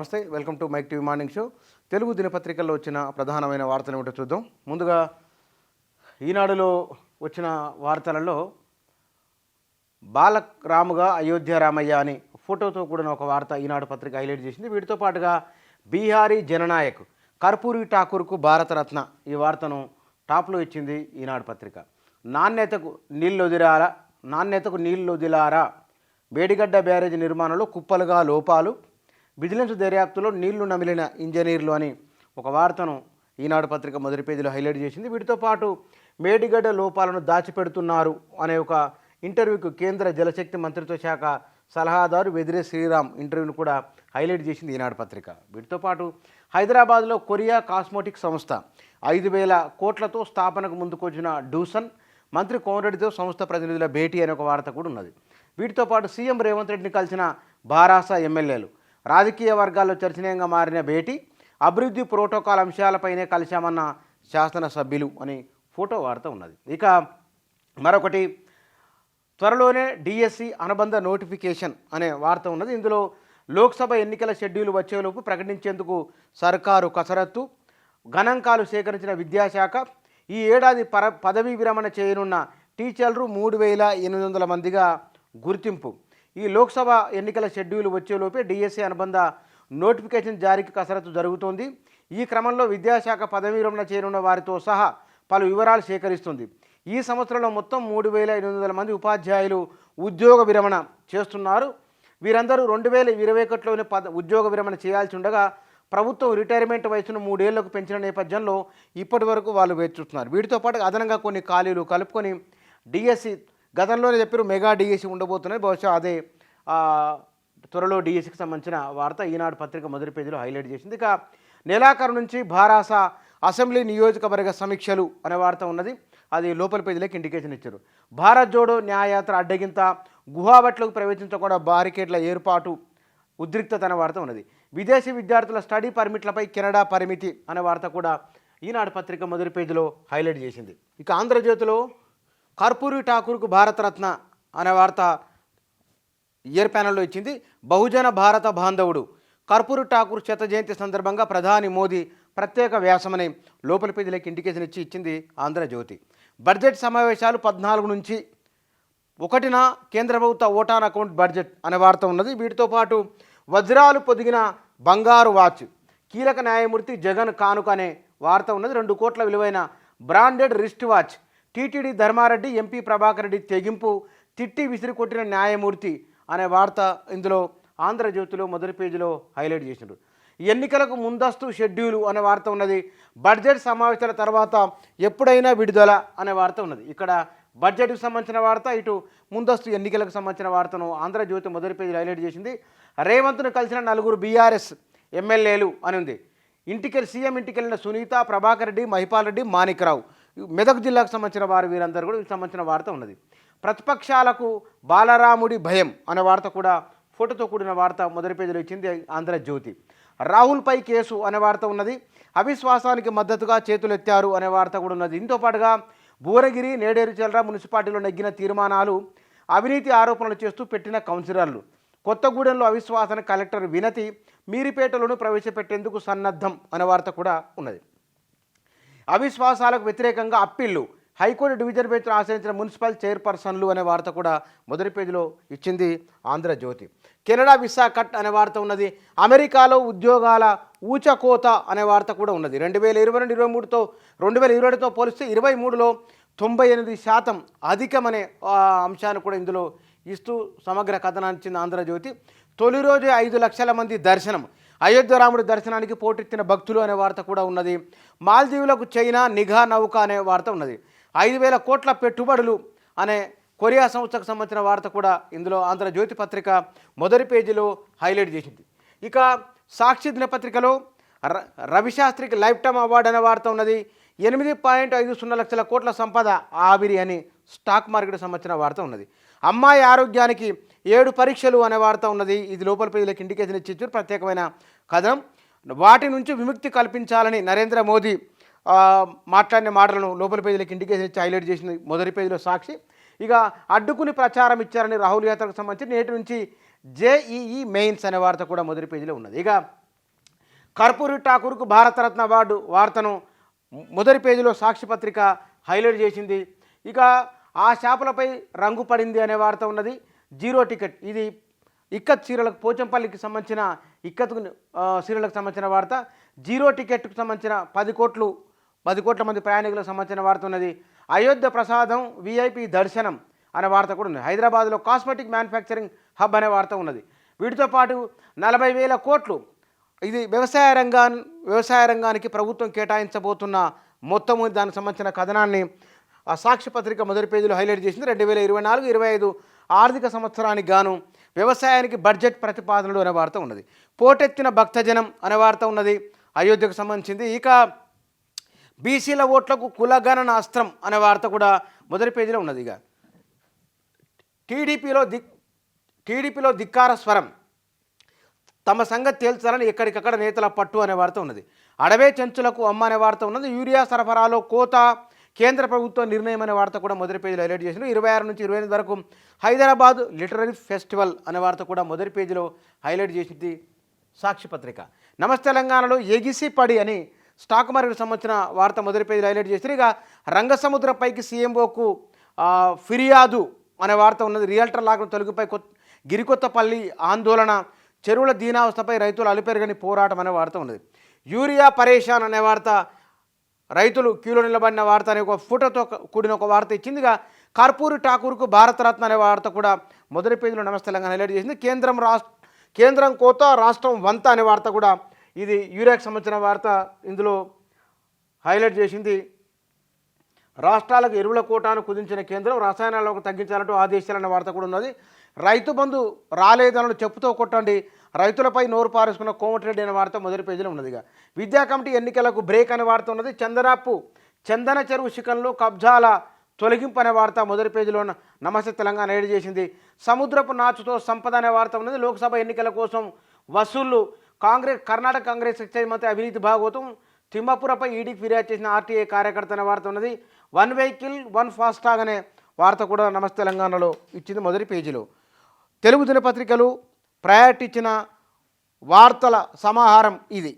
నమస్తే, welcome to mic TV morning show. Telugu దినపత్రికల్లో వచ్చిన ప్రధానమైన వార్తలు ఏమిటో చూద్దాం. ముందుగా ఈనాడులో వచ్చిన వార్తలలో బాలరాముగా అయోధ్య రామయ్య అని ఫోటోతో కూడిన ఒక వార్త ఈనాడు పత్రిక హైలైట్ చేసింది. వీటితో పాటుగా బీహారీ జననాయక్ కర్పూరి ఠాకూర్కు భారతరత్న ఈ వార్తను టాప్లో ఇచ్చింది ఈనాడు పత్రిక. నాణ్యతకు నీళ్లు వదిలారా, మేడిగడ్డ బ్యారేజ్ నిర్మాణంలో కుప్పలుగా లోపాలు, విజిలెన్స్ దర్యాప్తులో నీళ్లు నమిలిన ఇంజనీర్లు అని ఒక వార్తను ఈనాడు పత్రిక మొదటి పేజీలో హైలైట్ చేసింది. వీటితో పాటు మేడిగడ్డ లోపాలను దాచిపెడుతున్నారు అనే ఒక ఇంటర్వ్యూకు కేంద్ర జలశక్తి మంత్రిత్వ శాఖ సలహాదారు వెదిరే శ్రీరామ్ ఇంటర్వ్యూను కూడా హైలైట్ చేసింది ఈనాడు పత్రిక. వీటితో పాటు హైదరాబాద్లో కొరియా కాస్మోటిక్ సంస్థ 5,000 కోట్లతో స్థాపనకు ముందుకొచ్చిన డూసన్, మంత్రి కోమరెడ్డితో సంస్థ ప్రతినిధుల భేటీ అనే ఒక వార్త కూడా ఉన్నది. వీటితో పాటు సీఎం రేవంత్ రెడ్డిని కలిసిన బారాస ఎమ్మెల్యేలు, రాజకీయ వర్గాల్లో చర్చనీయంగా మారిన భేటీ, అభివృద్ధి ప్రోటోకాల్ అంశాలపైనే కలిశామన్న శాసనసభ్యులు అని ఫోటో వార్త ఉన్నది. ఇక మరొకటి, త్వరలోనే డిఎస్సి అనుబంధ నోటిఫికేషన్ అనే వార్త ఉన్నది. ఇందులో లోక్సభ ఎన్నికల షెడ్యూల్ వచ్చేలోపు ప్రకటించేందుకు సర్కారు కసరత్తు, గణాంకాలు సేకరించిన విద్యాశాఖ, ఈ ఏడాది పదవీ విరమణ చేయనున్న టీచర్లు 3,800 మందిగా గుర్తింపు. ఈ లోక్సభ ఎన్నికల షెడ్యూల్ వచ్చేలోపే డిఎస్సి అనుబంధ నోటిఫికేషన్ జారీకి కసరత్తు జరుగుతోంది. ఈ క్రమంలో విద్యాశాఖ పదవీ విరమణ చేయనున్న వారితో సహా పలు వివరాలు సేకరిస్తుంది. ఈ సంవత్సరంలో మొత్తం 3,800 మంది ఉపాధ్యాయులు ఉద్యోగ విరమణ చేస్తున్నారు. వీరందరూ 2021లోనే ఉద్యోగ విరమణ చేయాల్సి ఉండగా ప్రభుత్వం రిటైర్మెంట్ వయసును 3 ఏళ్లకు పెంచిన నేపథ్యంలో ఇప్పటి వరకు వాళ్ళు వేచి చూస్తున్నారు. వీటితో పాటు అదనంగా కొన్ని ఖాళీలు కలుపుకొని డిఎస్సి గతంలోనే చెప్పారు మెగా డిఎస్సి ఉండబోతున్నాయి. బహుశా అదే త్వరలో డిఎస్సికి సంబంధించిన వార్త ఈనాడు పత్రిక మొదటి పేజీలో హైలైట్ చేసింది. ఇక నెలాఖరు నుంచి భారాస అసెంబ్లీ నియోజకవర్గ సమీక్షలు అనే వార్త ఉన్నది. అది లోపల పేజీలోకి ఇండికేషన్ ఇచ్చారు. భారత్ జోడో న్యాయయాత్ర అడ్డగింత, గుహాబట్లకు ప్రవేశించకుండా బారికేడ్ల ఏర్పాటు, ఉద్రిక్తత అనే వార్త ఉన్నది. విదేశీ విద్యార్థుల స్టడీ పర్మిట్లపై కెనడా పరిమితి అనే వార్త కూడా ఈనాడు పత్రిక మొదటి పేజీలో హైలైట్ చేసింది. ఇక ఆంధ్రజ్యోతిలో కర్పూరి ఠాకూర్కు భారతరత్న అనే వార్త ఇయర్ ప్యానల్లో ఇచ్చింది. బహుజన భారత బాంధవుడు కర్పూరి ఠాకూర్ శత జయంతి సందర్భంగా ప్రధాని మోదీ ప్రత్యేక వ్యాసమని లోపల పేజీలోకి ఇండికేషన్ ఇచ్చింది ఆంధ్రజ్యోతి. బడ్జెట్ సమావేశాలు 14 నుంచి 1న కేంద్ర ప్రభుత్వ ఓటాన్ అకౌంట్ బడ్జెట్ అనే వార్త ఉన్నది. వీటితో పాటు వజ్రాలు పొదిగిన బంగారు వాచ్, కీలక న్యాయమూర్తి జగన్ కానుక అనే వార్త ఉన్నది. 2 కోట్ల విలువైన branded wrist watch, TTD Dharma Reddy, MP Prabhakar Reddy తెగింపు, తిట్టి విసిరి కొట్టిన న్యాయమూర్తి అనే వార్త ఇందులో ఆంధ్రజ్యోతిలో మొదటి పేజీలో హైలైట్ చేసినారు. ఎన్నికలకు ముందస్తు షెడ్యూలు అనే వార్త ఉన్నది. బడ్జెట్ సమావేశాల తర్వాత ఎప్పుడైనా విడుదల అనే వార్త ఉన్నది. ఇక్కడ బడ్జెట్కి సంబంధించిన వార్త, ఇటు ముందస్తు ఎన్నికలకు సంబంధించిన వార్తను ఆంధ్రజ్యోతి మొదటి పేజీలో హైలైట్ చేసింది. రేవంత్ను కలిసిన 4 బీఆర్ఎస్ ఎమ్మెల్యేలు అని ఉంది. సీఎం ఇంటికి వెళ్ళిన సునీత, ప్రభాకర్ రెడ్డి, మహిపాల్ రెడ్డి, మాణిక్రావు, మెదక్ జిల్లాకు సంబంధించిన వారు, వీరందరూ కూడా వీరికి సంబంధించిన వార్త ఉన్నది. ప్రతిపక్షాలకు బాలరాముడి భయం అనే వార్త కూడా ఫోటోతో కూడిన వార్త మొదటి పేజీలో ఇచ్చింది ఆంధ్రజ్యోతి. రాహుల్పై కేసు అనే వార్త ఉన్నది. అవిశ్వాసానికి మద్దతుగా చేతులెత్తారు అనే వార్త కూడా ఉన్నది. దీంతో పాటుగా భువనగిరి, నేడేరు చెల్ర మున్సిపాలిటీలో నెగ్గిన తీర్మానాలు, అవినీతి ఆరోపణలు చేస్తూ పెట్టిన కౌన్సిలర్లు, కొత్తగూడెంలో అవిశ్వాసానికి కలెక్టర్ వినతి, మీరిపేటలోనూ ప్రవేశపెట్టేందుకు సన్నద్ధం అనే వార్త కూడా ఉన్నది. అవిశ్వాసాలకు వ్యతిరేకంగా అప్పీళ్లు, హైకోర్టు డివిజన్ బెంచ్ను ఆశ్రయించిన మున్సిపల్ చైర్పర్సన్లు అనే వార్త కూడా మొదటి పేజీలో ఇచ్చింది ఆంధ్రజ్యోతి. కెనడా వీసా కట్ అనే వార్త ఉన్నది. అమెరికాలో ఉద్యోగాల ఊచకోత అనే వార్త కూడా ఉన్నది. 2022-23తో పోలిస్తే 23లో 98% అధికమనే అంశాన్ని కూడా ఇందులో ఇస్తూ సమగ్ర కథనాన్ని ఇచ్చింది ఆంధ్రజ్యోతి. తొలి రోజు 5 లక్షల మంది దర్శనం, అయోధ్య రాముడి దర్శనానికి పోటెత్తిన భక్తులు అనే వార్త కూడా ఉన్నది. మాల్దీవులకు చైనా నిఘా నౌక అనే వార్త ఉన్నది. 5,000 కోట్ల పెట్టుబడులు అనే కొరియా సంస్థకు సంబంధించిన వార్త కూడా ఇందులో ఆంధ్రజ్యోతి పత్రిక మొదటి పేజీలో హైలైట్ చేసింది. ఇక సాక్షి దినపత్రికలో రవిశాస్త్రికి లైఫ్ టైమ్ అవార్డు అనే వార్త ఉన్నది. 8.50 లక్షల కోట్ల సంపద ఆవిరి అని స్టాక్ మార్కెట్ సంబంధించిన వార్త ఉన్నది. అమ్మాయి ఆరోగ్యానికి 7 పరీక్షలు అనే వార్త ఉన్నది. ఇది లోపల పేజీలకు ఇండికేషన్ ఇచ్చారు. ప్రత్యేకమైన కథనం. వాటి నుంచి విముక్తి కల్పించాలని నరేంద్ర మోదీ మాట్లాడిన మాటలను లోపల పేజీలకు ఇండికేషన్ ఇచ్చి హైలైట్ చేసింది మొదటి పేజీలో సాక్షి. ఇక అడ్డుకుని ప్రచారం ఇచ్చారని రాహుల్ యాత్రకు సంబంధించి నేటి నుంచి జేఈఈ మెయిన్స్ అనే వార్త కూడా మొదటి పేజీలో ఉన్నది. ఇక కర్పూరి ఠాకూర్కు భారతరత్న అవార్డు వార్తను మొదటి పేజీలో సాక్షి పత్రిక హైలైట్ చేసింది. ఇక ఆ చేపలపై రంగు పడింది అనే వార్త ఉన్నది. జీరో టికెట్, ఇది ఇక్కత్ సీరియల్కు పోచంపల్లికి సంబంధించిన ఇక్కత్ సీరియల్కు సంబంధించిన వార్త. జీరో టికెట్కు సంబంధించిన 10 కోట్ల మంది ప్రయాణికులకు సంబంధించిన వార్త ఉన్నది. అయోధ్య ప్రసాదం విఐపి దర్శనం అనే వార్త కూడా ఉంది. హైదరాబాద్లో కాస్మెటిక్ మ్యానుఫ్యాక్చరింగ్ హబ్ అనే వార్త ఉన్నది. వీటితో పాటు 40,000 కోట్లు ఇది వ్యవసాయ రంగానికి ప్రభుత్వం కేటాయించబోతున్న మొత్తం దానికి సంబంధించిన కథనాన్ని ఆ సాక్షి పత్రిక మొదటి పేజీలో హైలైట్ చేసింది. 2024-25 ఆర్థిక సంవత్సరానికి గాను వ్యవసాయానికి బడ్జెట్ ప్రతిపాదనలు అనే వార్త ఉన్నది. పోటెత్తిన భక్తజనం అనే వార్త ఉన్నది, అయోధ్యకు సంబంధించింది. ఇక బీసీల ఓట్లకు కులగణన అస్త్రం అనే వార్త కూడా మొదటి పేజీలో ఉన్నది. ఇక టీడీపీలో ధిక్కార స్వరం, తమ సంగతి తేల్చాలని ఎక్కడికక్కడ నేతల పట్టు అనే వార్త ఉన్నది. అడవే చెంచులకు అమ్మ అనే వార్త ఉన్నది. యూరియా సరఫరాలో కోత, కేంద్ర ప్రభుత్వ నిర్ణయం అనే వార్త కూడా మొదటి పేజీలో హైలైట్ చేసింది. 26 నుంచి 28 వరకు హైదరాబాద్ లిటరరీ ఫెస్టివల్ అనే వార్త కూడా మొదటి పేజీలో హైలైట్ చేసింది సాక్షి పత్రిక. నమస్తే తెలంగాణలో ఎగిసి పడి అని స్టాక్ మార్కెట్ సంబంధించిన వార్త మొదటి పేజీలో హైలైట్ చేసింది. ఇక రంగసముద్రపైకి సీఎంఓకు ఫిర్యాదు అనే వార్త ఉన్నది. రియల్టర్ లాక్ను తొలగిపై గిరికొత్తపల్లి ఆందోళన, చెరువుల దీనావస్థపై రైతులు అలుపెరగని పోరాటం అనే వార్త ఉన్నది. యూరియా పరేషాన్ అనే వార్త, రైతులు క్యూలో నిలబడిన వార్త అనే ఒక ఫోటోతో కూడిన ఒక వార్త ఇచ్చిందిగా. కర్పూరి ఠాకూర్కు భారతరత్న అనే వార్త కూడా మొదటి పేజీలో నమస్తే తెలంగాణ హైలైట్ చేసింది. కేంద్రం కోత, రాష్ట్రం వంత అనే వార్త కూడా ఇది యూరియాకి సంబంధించిన వార్త ఇందులో హైలైట్ చేసింది. రాష్ట్రాలకు ఎరువుల కోటాను కుదించిన కేంద్రం రసాయనాలకు తగ్గించాలంటూ ఆదేశాలన్న వార్త కూడా ఉన్నది. రైతు బంధు రాలేదనను చెప్పుతో కొట్టండి, రైతులపై నోరు పారేసుకున్న కోమటిరెడ్డి అనే వార్త మొదటి పేజీలో ఉన్నదిగా. విద్యా కమిటీ ఎన్నికలకు బ్రేక్ అనే వార్త ఉన్నది. చందన చెరువు శిఖంలో కబ్జాల తొలగింపు అనే వార్త మొదటి పేజీలో నమస్తే తెలంగాణ హైలైట్ చేసింది. సముద్రపు నాచుతో సంపద అనే వార్త ఉన్నది. లోక్సభ ఎన్నికల కోసం వసూళ్లు, కర్ణాటక కాంగ్రెస్ ఎక్సైజ్ మంత్రి అవినీతి భాగవతం, తిమ్మపురపై ఈడీకి ఫిర్యాదు చేసిన ఆర్టీఏ కార్యకర్త అనే వార్త ఉన్నది. 1 వెహికల్ 1 ఫాస్టాగ్ అనే వార్త కూడా నమస్తే తెలంగాణలో ఇచ్చింది మొదటి పేజీలో. తెలుగు దినపత్రికలు ప్రయారిటీ ఇచ్చిన వార్తల సమాహారం ఇది.